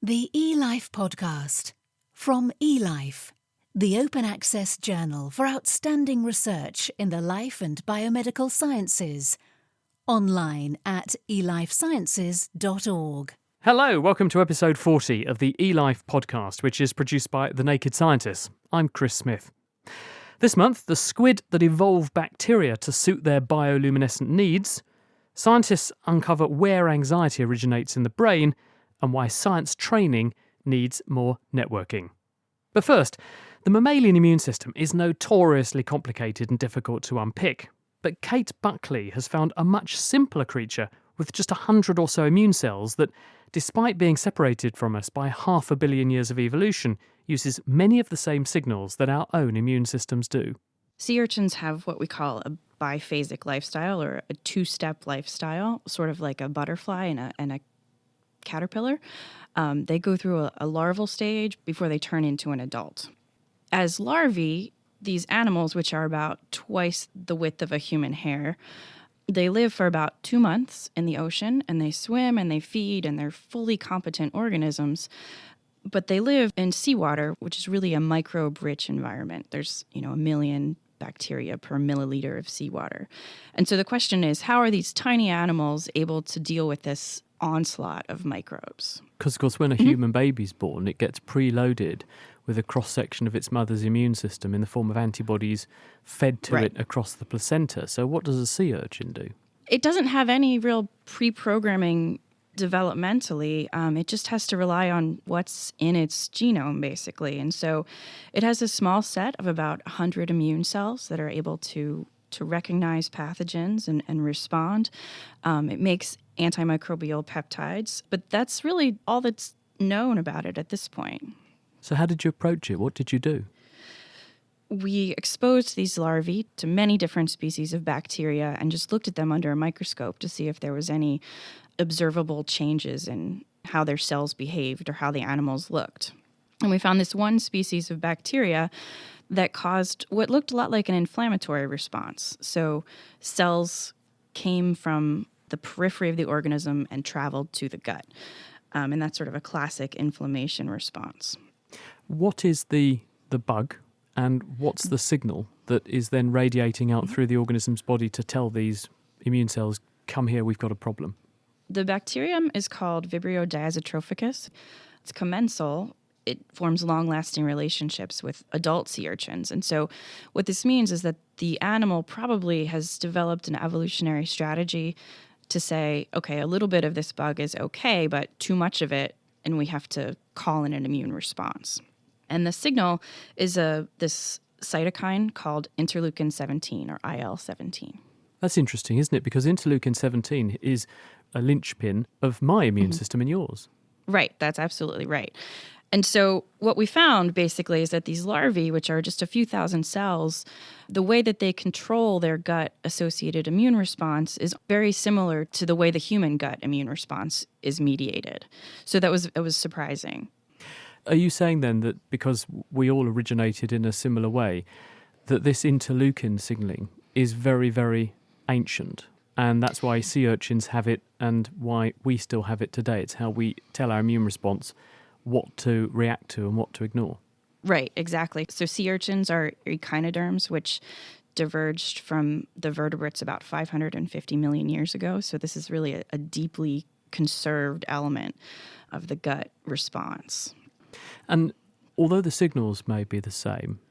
The eLife podcast from eLife, the open access journal for outstanding research in the life and biomedical sciences. Online at elifesciences.org. Hello, welcome to episode 40 of the eLife podcast, which is produced by The Naked Scientists. I'm Chris Smith. This month, the squid that evolved bacteria to suit their bioluminescent needs, scientists uncover where anxiety originates in the brain and why science training needs more networking. But first, the mammalian immune system is notoriously complicated and difficult to unpick. But Kate Buckley has found a much simpler creature with just 100 or so immune cells that, despite being separated from us by 500 million years of evolution, uses many of the same signals that our own immune systems do. Sea urchins have what we call a biphasic lifestyle, or a two-step lifestyle, sort of like a butterfly and a caterpillar. They go through a larval stage before they turn into an adult. As larvae, these animals, which are about twice the width of a human hair, they live for about 2 months in the ocean, and they swim and they feed, and they're fully competent organisms. But they live in seawater, which is really a microbe-rich environment. There's, 1 million bacteria per milliliter of seawater. And so the question is, how are these tiny animals able to deal with this onslaught of microbes? Because, of course, when a human baby's born, it gets preloaded with a cross-section of its mother's immune system in the form of antibodies fed to it across the placenta. So what does a sea urchin do? It doesn't have any real pre-programming developmentally. It just has to rely on what's in its genome, basically. And so it has a small set of about 100 immune cells that are able to recognize pathogens and respond. It makes antimicrobial peptides, but that's really all that's known about it at this point. So how did you approach it? What did you do? We exposed these larvae to many different species of bacteria and just looked at them under a microscope to see if there was any observable changes in how their cells behaved or how the animals looked. And we found this one species of bacteria that caused what looked a lot like an inflammatory response. So cells came from the periphery of the organism and traveled to the gut. And that's sort of a classic inflammation response. What is the bug, and what's the signal that is then radiating out through the organism's body to tell these immune cells, come here, we've got a problem? The bacterium is called Vibrio diazotrophicus. It's commensal. It forms long-lasting relationships with adult sea urchins. And so what this means is that the animal probably has developed an evolutionary strategy to say, okay, a little bit of this bug is okay, but too much of it, and we have to call in an immune response. And the signal is this cytokine called interleukin-17, or IL-17. That's interesting, isn't it? Because interleukin-17 is a linchpin of my immune system and yours. Right, that's absolutely right. And so what we found basically is that these larvae, which are just a few thousand cells, the way that they control their gut-associated immune response is very similar to the way the human gut immune response is mediated. So it was surprising. Are you saying then that because we all originated in a similar way, that this interleukin signalling is very, very ancient? And that's why sea urchins have it and why we still have it today. It's how we tell our immune response what to react to and what to ignore. Right, exactly. So sea urchins are echinoderms, which diverged from the vertebrates about 550 million years ago. So this is really a deeply conserved element of the gut response. And although the signals may be the same,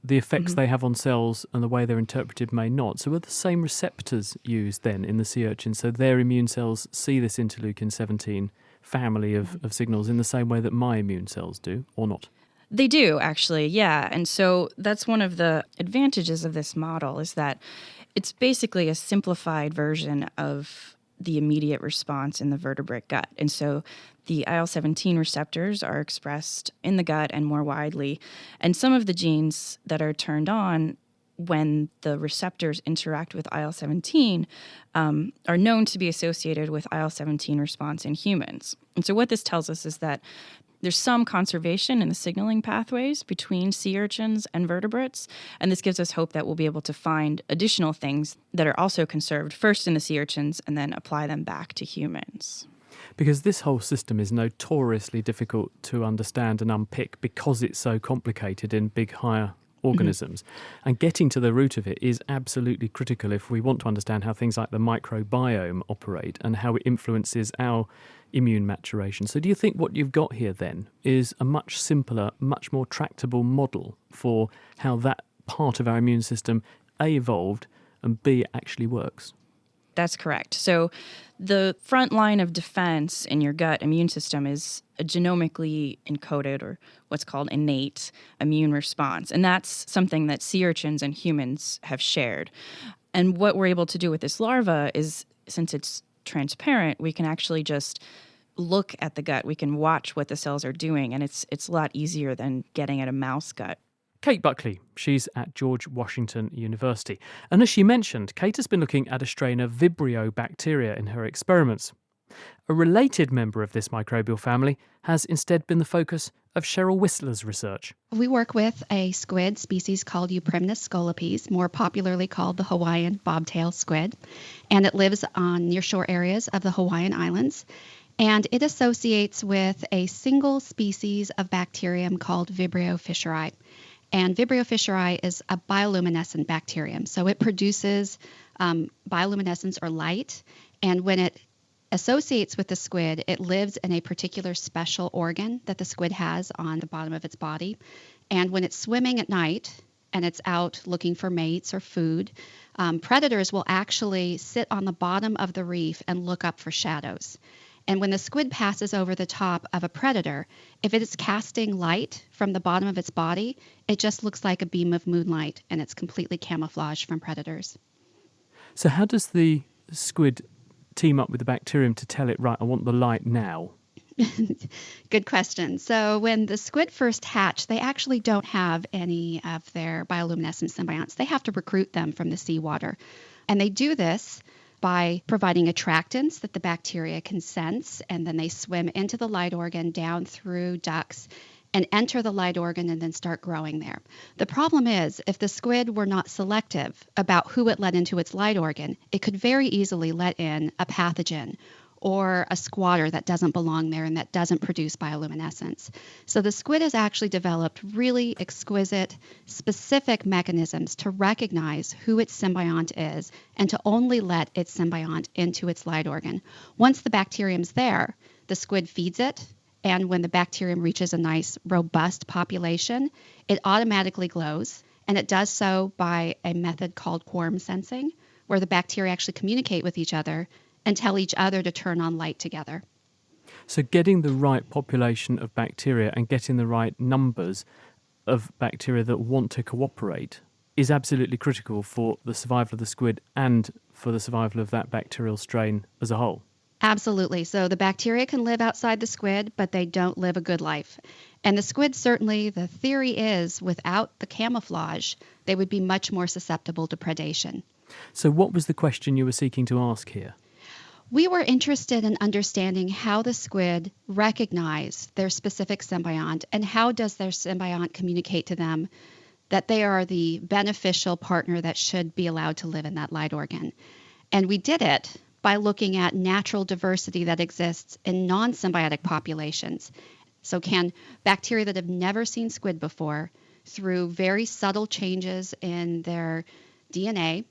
the effects they have on cells and the way they're interpreted may not. So are the same receptors used then in the sea urchin? So their immune cells see this interleukin-17 family of signals in the same way that my immune cells do, or not? They do, actually, yeah. And so that's one of the advantages of this model, is that it's basically a simplified version of the immediate response in the vertebrate gut. And so the IL-17 receptors are expressed in the gut and more widely. And some of the genes that are turned on when the receptors interact with IL-17 are known to be associated with IL-17 response in humans. And so what this tells us is that there's some conservation in the signaling pathways between sea urchins and vertebrates, and this gives us hope that we'll be able to find additional things that are also conserved first in the sea urchins and then apply them back to humans. Because this whole system is notoriously difficult to understand and unpick because it's so complicated in big, higher organisms. And getting to the root of it is absolutely critical if we want to understand how things like the microbiome operate and how it influences our immune maturation. So do you think what you've got here then is a much simpler, much more tractable model for how that part of our immune system, A, evolved, and B, actually works? That's correct. So the front line of defense in your gut immune system is a genomically encoded, or what's called innate, immune response. And that's something that sea urchins and humans have shared. And what we're able to do with this larva is, since it's transparent, we can actually just look at the gut. We can watch what the cells are doing, and it's a lot easier than getting at a mouse gut. Kate Buckley, she's at George Washington University. And as she mentioned, Kate has been looking at a strain of Vibrio bacteria in her experiments. A related member of this microbial family has instead been the focus of Cheryl Whistler's research. We work with a squid species called Euprimnus scolopes, more popularly called the Hawaiian bobtail squid, and it lives on nearshore areas of the Hawaiian Islands. And it associates with a single species of bacterium called Vibrio fischeri. And Vibrio fischeri is a bioluminescent bacterium. So it produces bioluminescence or light. And when it associates with the squid, it lives in a particular special organ that the squid has on the bottom of its body. And when it's swimming at night and it's out looking for mates or food, predators will actually sit on the bottom of the reef and look up for shadows. And when the squid passes over the top of a predator, if it is casting light from the bottom of its body, it just looks like a beam of moonlight, and it's completely camouflaged from predators. So how does the squid team up with the bacterium to tell it, right, I want the light now? Good question. So when the squid first hatch, they actually don't have any of their bioluminescent symbionts. They have to recruit them from the seawater. And they do this by providing attractants that the bacteria can sense, and then they swim into the light organ, down through ducts, and enter the light organ and then start growing there. The problem is, if the squid were not selective about who it let into its light organ, it could very easily let in a pathogen or a squatter that doesn't belong there and that doesn't produce bioluminescence. So the squid has actually developed really exquisite, specific mechanisms to recognize who its symbiont is and to only let its symbiont into its light organ. Once the bacterium's there, the squid feeds it, and when the bacterium reaches a nice, robust population, it automatically glows, and it does so by a method called quorum sensing, where the bacteria actually communicate with each other and tell each other to turn on light together. So getting the right population of bacteria and getting the right numbers of bacteria that want to cooperate is absolutely critical for the survival of the squid and for the survival of that bacterial strain as a whole. Absolutely. So the bacteria can live outside the squid, but they don't live a good life. And the squid, certainly, the theory is, without the camouflage, they would be much more susceptible to predation. So what was the question you were seeking to ask here? We were interested in understanding how the squid recognize their specific symbiont and how does their symbiont communicate to them that they are the beneficial partner that should be allowed to live in that light organ. And we did it by looking at natural diversity that exists in non-symbiotic populations. So can bacteria that have never seen squid before, through very subtle changes in their DNA,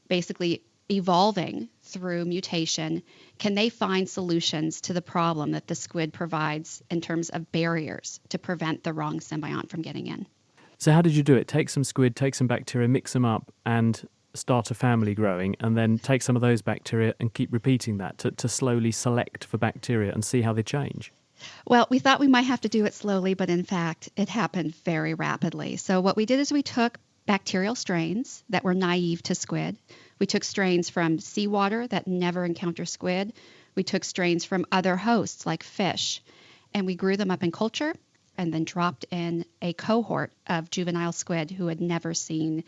basically evolving through mutation, can they find solutions to the problem that the squid provides in terms of barriers to prevent the wrong symbiont from getting in? So how did you do it? Take some squid, take some bacteria, mix them up and start a family growing, and then take some of those bacteria and keep repeating that to slowly select for bacteria and see how they change? Well, we thought we might have to do it slowly, but in fact, it happened very rapidly. So what we did is we took bacterial strains that were naive to squid. We took strains from seawater that never encounter squid. We took strains from other hosts like fish, and we grew them up in culture and then dropped in a cohort of juvenile squid who had never seen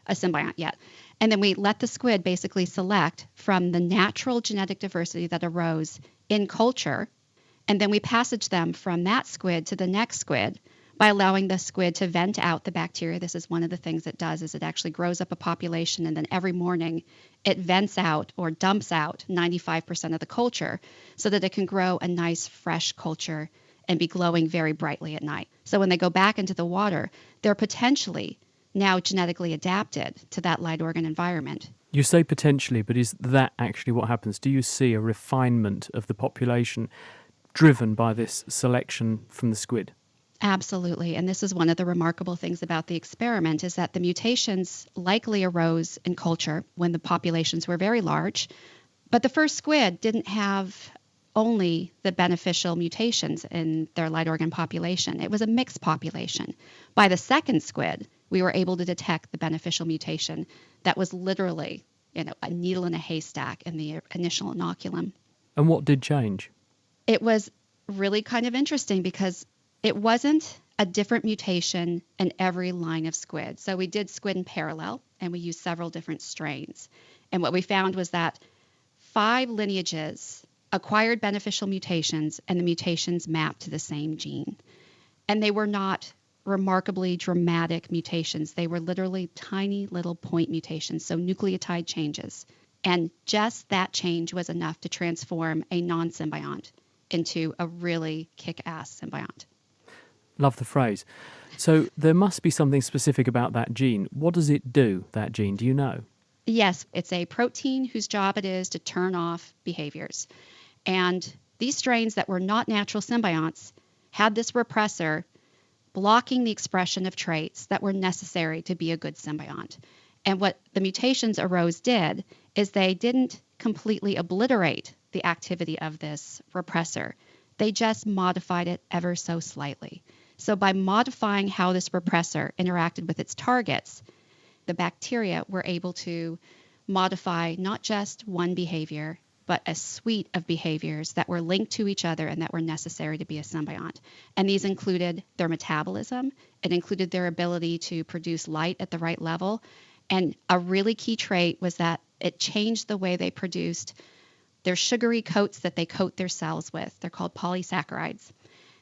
a symbiont yet. And then we let the squid basically select from the natural genetic diversity that arose in culture, and then we passaged them from that squid to the next squid by allowing the squid to vent out the bacteria. This is one of the things it does, is it actually grows up a population, and then every morning it vents out or dumps out 95% of the culture so that it can grow a nice fresh culture and be glowing very brightly at night. So when they go back into the water, they're potentially now genetically adapted to that light organ environment. You say potentially, but is that actually what happens? Do you see a refinement of the population driven by this selection from the squid? Absolutely. And this is one of the remarkable things about the experiment, is that the mutations likely arose in culture when the populations were very large. But the first squid didn't have only the beneficial mutations in their light organ population. It was a mixed population. By the second squid, we were able to detect the beneficial mutation that was literally, a needle in a haystack in the initial inoculum. And what did change? It was really kind of interesting because it wasn't a different mutation in every line of squid. So we did squid in parallel, and we used several different strains. And what we found was that 5 lineages acquired beneficial mutations, and the mutations mapped to the same gene. And they were not remarkably dramatic mutations. They were literally tiny little point mutations, so nucleotide changes. And just that change was enough to transform a non-symbiont into a really kick-ass symbiont. Love the phrase. So there must be something specific about that gene. What does it do, that gene? Do you know? Yes, it's a protein whose job it is to turn off behaviors. And these strains that were not natural symbionts had this repressor blocking the expression of traits that were necessary to be a good symbiont. And what the mutations arose did is they didn't completely obliterate the activity of this repressor. They just modified it ever so slightly. So by modifying how this repressor interacted with its targets, the bacteria were able to modify not just one behavior, but a suite of behaviors that were linked to each other and that were necessary to be a symbiont. And these included their metabolism. It included their ability to produce light at the right level. And a really key trait was that it changed the way they produced their sugary coats that they coat their cells with. They're called polysaccharides.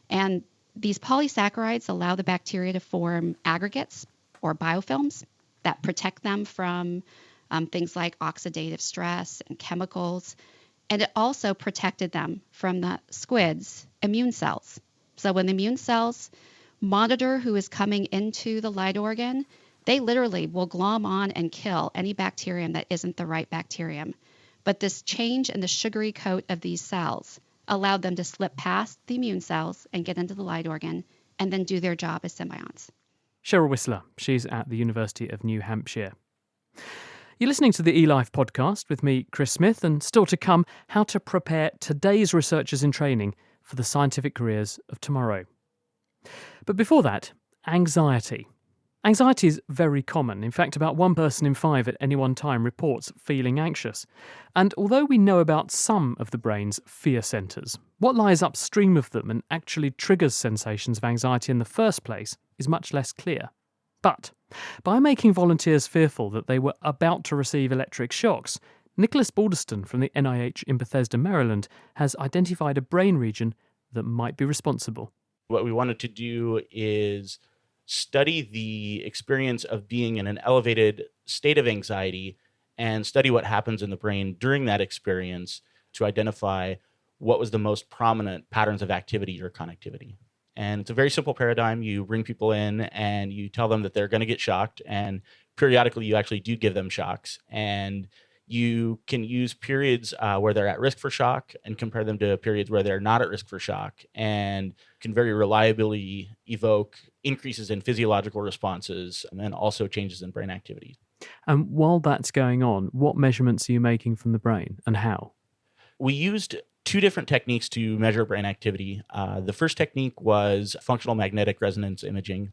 And these polysaccharides allow the bacteria to form aggregates or biofilms that protect them from things like oxidative stress and chemicals. And it also protected them from the squid's immune cells. So when the immune cells monitor who is coming into the light organ, they literally will glom on and kill any bacterium that isn't the right bacterium. But this change in the sugary coat of these cells allowed them to slip past the immune cells and get into the light organ and then do their job as symbionts. Cheryl Whistler, she's at the University of New Hampshire. You're listening to the eLife podcast with me, Chris Smith, and still to come, how to prepare today's researchers in training for the scientific careers of tomorrow. But before that, anxiety. Anxiety is very common. In fact, about 1 person in 5 at any one time reports feeling anxious. And although we know about some of the brain's fear centres, what lies upstream of them and actually triggers sensations of anxiety in the first place is much less clear. But by making volunteers fearful that they were about to receive electric shocks, Nicholas Balderston from the NIH in Bethesda, Maryland, has identified a brain region that might be responsible. What we wanted to do is study the experience of being in an elevated state of anxiety and study what happens in the brain during that experience to identify what was the most prominent patterns of activity or connectivity. And it's a very simple paradigm. You bring people in and you tell them that they're going to get shocked, and periodically you actually do give them shocks. And you can use periods where they're at risk for shock and compare them to periods where they're not at risk for shock, and can very reliably evoke increases in physiological responses and also changes in brain activity. And while that's going on, what measurements are you making from the brain and how? We used 2 different techniques to measure brain activity. The first technique was functional magnetic resonance imaging.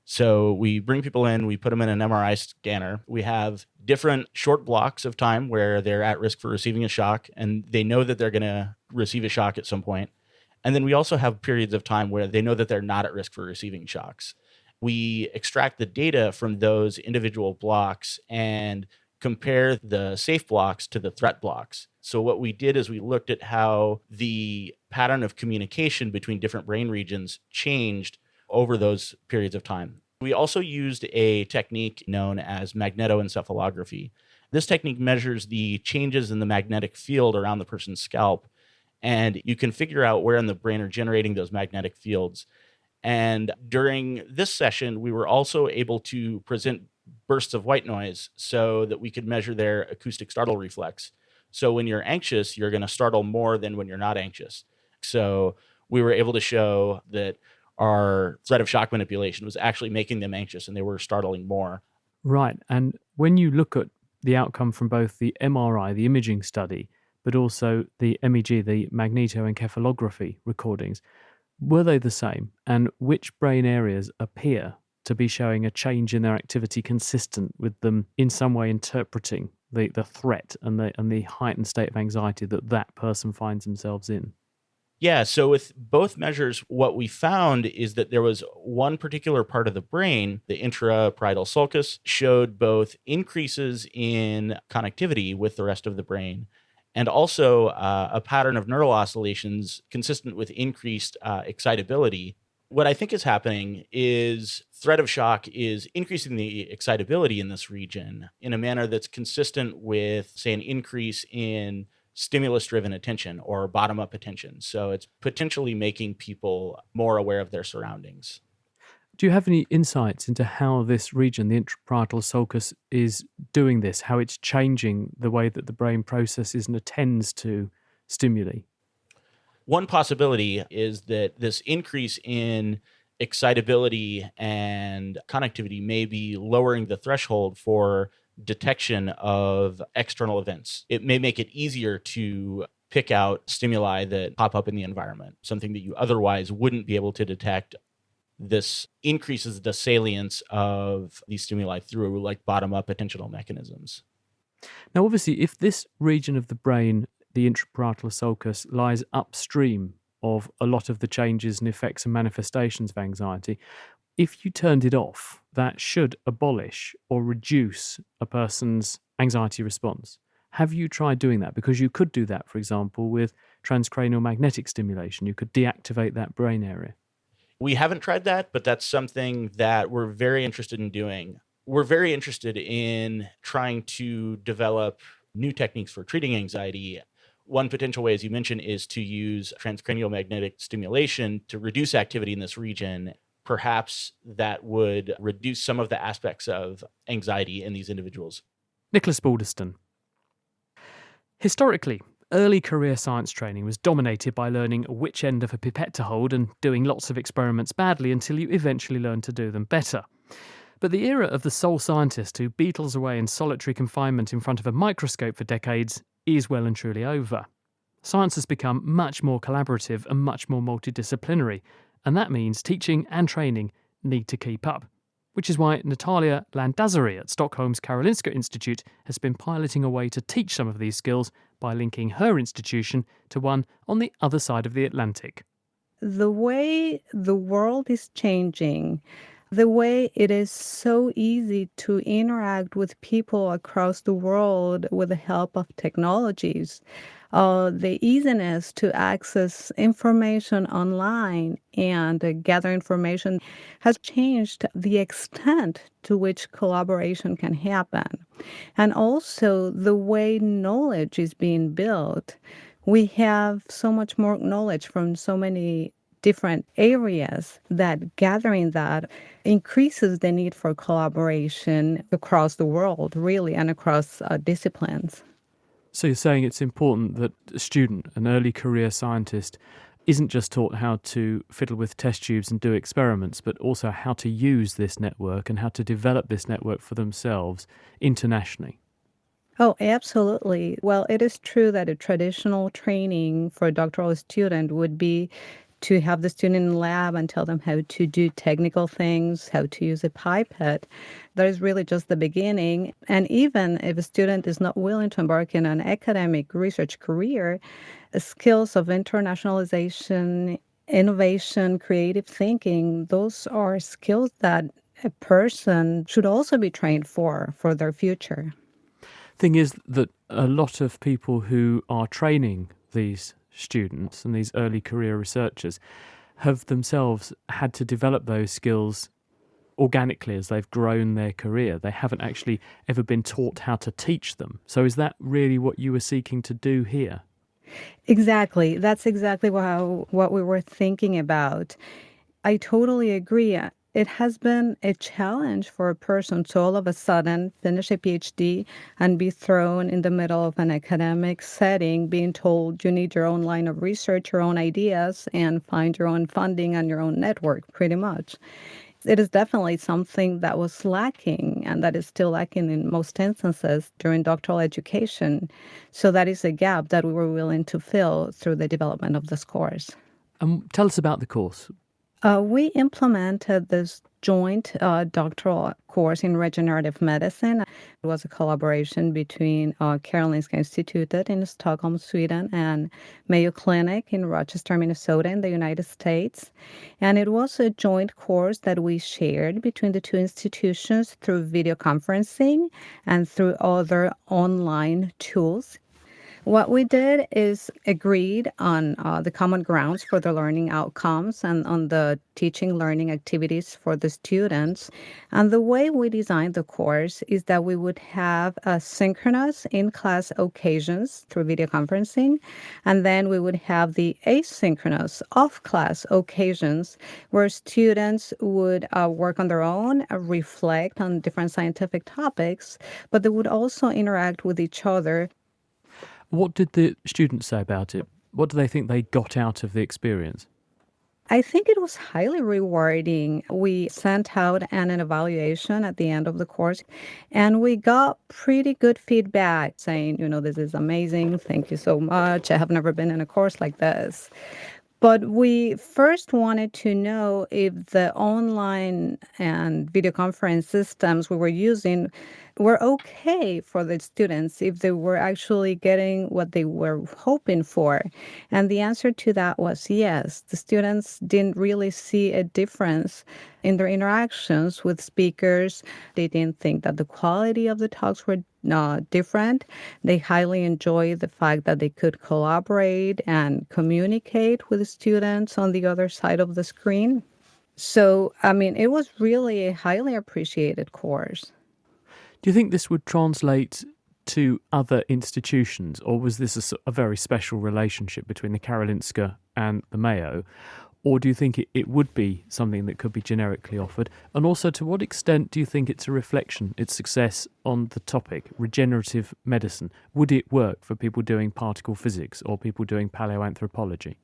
So we bring people in, we put them in an MRI scanner. We have different short blocks of time where they're at risk for receiving a shock, and they know that they're going to receive a shock at some point. And then we also have periods of time where they know that they're not at risk for receiving shocks. We extract the data from those individual blocks and compare the safe blocks to the threat blocks. So what we did is we looked at how the pattern of communication between different brain regions changed over those periods of time. We also used a technique known as magnetoencephalography. This technique measures the changes in the magnetic field around the person's scalp, and you can figure out where in the brain are generating those magnetic fields. And during this session, we were also able to present bursts of white noise so that we could measure their acoustic startle reflex. So when you're anxious, you're going to startle more than when you're not anxious. So we were able to show that our threat of shock manipulation was actually making them anxious and they were startling more. Right. And when you look at the outcome from both the MRI, the imaging study, but also the MEG, the magnetoencephalography recordings, were they the same? And which brain areas appear to be showing a change in their activity consistent with them in some way interpreting the threat and the heightened state of anxiety that person finds themselves in? Yeah, so with both measures, what we found is that there was one particular part of the brain, the intraparietal sulcus, showed both increases in connectivity with the rest of the brain and also a pattern of neural oscillations consistent with increased excitability. What I think is happening is threat of shock is increasing the excitability in this region in a manner that's consistent with, say, an increase in stimulus-driven attention or bottom-up attention. So it's potentially making people more aware of their surroundings. Do you have any insights into how this region, the intraparietal sulcus, is doing this, how it's changing the way that the brain processes and attends to stimuli? One possibility is that this increase in excitability and connectivity may be lowering the threshold for detection of external events. It may make it easier to pick out stimuli that pop up in the environment, something that you otherwise wouldn't be able to detect. This increases the salience of these stimuli through like bottom-up attentional mechanisms. Now, obviously, if this region of the brain, the intraparietal sulcus, lies upstream of a lot of the changes and effects and manifestations of anxiety, if you turned it off, that should abolish or reduce a person's anxiety response. Have you tried doing that? Because you could do that, for example, with transcranial magnetic stimulation. You could deactivate that brain area. We haven't tried that, but that's something that we're very interested in doing. We're very interested in trying to develop new techniques for treating anxiety. One potential way, as you mentioned, is to use transcranial magnetic stimulation to reduce activity in this region. Perhaps that would reduce some of the aspects of anxiety in these individuals. Nicholas Balderston. Historically, early career science training was dominated by learning which end of a pipette to hold and doing lots of experiments badly until you eventually learn to do them better. But the era of the sole scientist who beetles away in solitary confinement in front of a microscope for decades is well and truly over. Science has become much more collaborative and much more multidisciplinary, and that means teaching and training need to keep up. Which is why Natalia Landazuri at Stockholm's Karolinska Institute has been piloting a way to teach some of these skills by linking her institution to one on the other side of the Atlantic. The way the world is changing, the way it is so easy to interact with people across the world with the help of technologies, the easiness to access information online and gather information has changed the extent to which collaboration can happen. And also the way knowledge is being built. We have so much more knowledge from so many different areas that gathering that increases the need for collaboration across the world, really, and across disciplines. So you're saying it's important that a student, an early career scientist, isn't just taught how to fiddle with test tubes and do experiments, but also how to use this network and how to develop this network for themselves internationally. Oh, absolutely. Well, it is true that a traditional training for a doctoral student would be to have the student in the lab and tell them how to do technical things, how to use a pipette. That is really just the beginning. And even if a student is not willing to embark in an academic research career, skills of internationalization, innovation, creative thinking, those are skills that a person should also be trained for their future. Thing is that a lot of people who are training these students and these early career researchers have themselves had to develop those skills organically as they've grown their career. They haven't actually ever been taught how to teach them. So is that really what you were seeking to do here? Exactly. That's exactly what we were thinking about. I totally agree. It has been a challenge for a person to all of a sudden finish a PhD and be thrown in the middle of an academic setting, being told you need your own line of research, your own ideas, and find your own funding and your own network, pretty much. It is definitely something that was lacking and that is still lacking in most instances during doctoral education. So that is a gap that we were willing to fill through the development of this course. Tell us about the course. We implemented this joint doctoral course in regenerative medicine. It was a collaboration between Karolinska Institutet in Stockholm, Sweden, and Mayo Clinic in Rochester, Minnesota, in the United States. And it was a joint course that we shared between the two institutions through video conferencing and through other online tools. What we did is agreed on the common grounds for the learning outcomes and on the teaching learning activities for the students. And the way we designed the course is that we would have synchronous in-class occasions through video conferencing, and then we would have the asynchronous off-class occasions where students would work on their own, reflect on different scientific topics, but they would also interact with each other. What did the students say about it? What do they think they got out of the experience? I think it was highly rewarding. We sent out an evaluation at the end of the course, and we got pretty good feedback saying, this is amazing. Thank you so much. I have never been in a course like this. But we first wanted to know if the online and video conference systems we were using were okay for the students, if they were actually getting what they were hoping for. And the answer to that was yes. The students didn't really see a difference in their interactions with speakers. They didn't think that the quality of the talks were different. They highly enjoyed the fact that they could collaborate and communicate with the students on the other side of the screen. So, it was really a highly appreciated course. Do you think this would translate to other institutions, or was this a very special relationship between the Karolinska and the Mayo? Or do you think it would be something that could be generically offered? And also, to what extent do you think it's a reflection, its success, on the topic, regenerative medicine? Would it work for people doing particle physics or people doing paleoanthropology?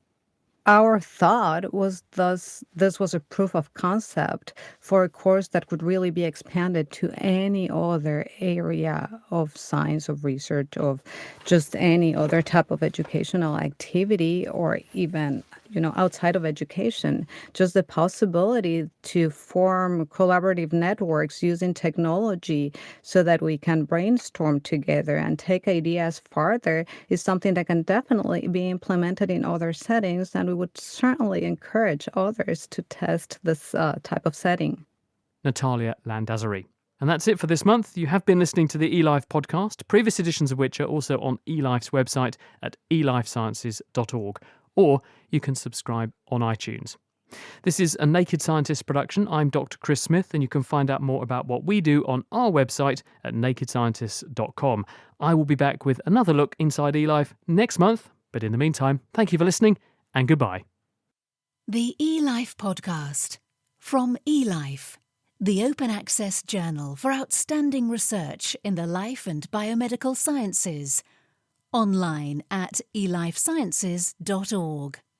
Our thought was thus this was a proof of concept for a course that could really be expanded to any other area of science, of research, of just any other type of educational activity, or even outside of education. Just the possibility to form collaborative networks using technology so that we can brainstorm together and take ideas farther is something that can definitely be implemented in other settings, and we would certainly encourage others to test this type of setting. Natalia Landazuri. And that's it for this month. You have been listening to the eLife podcast, previous editions of which are also on eLife's website at elifesciences.org, or you can subscribe on iTunes. This is a Naked Scientist production. I'm Dr. Chris Smith, and you can find out more about what we do on our website at nakedscientists.com. I will be back with another look inside eLife next month, but in the meantime, thank you for listening, and goodbye. The eLife podcast from eLife, the open access journal for outstanding research in the life and biomedical sciences. Online at elifesciences.org.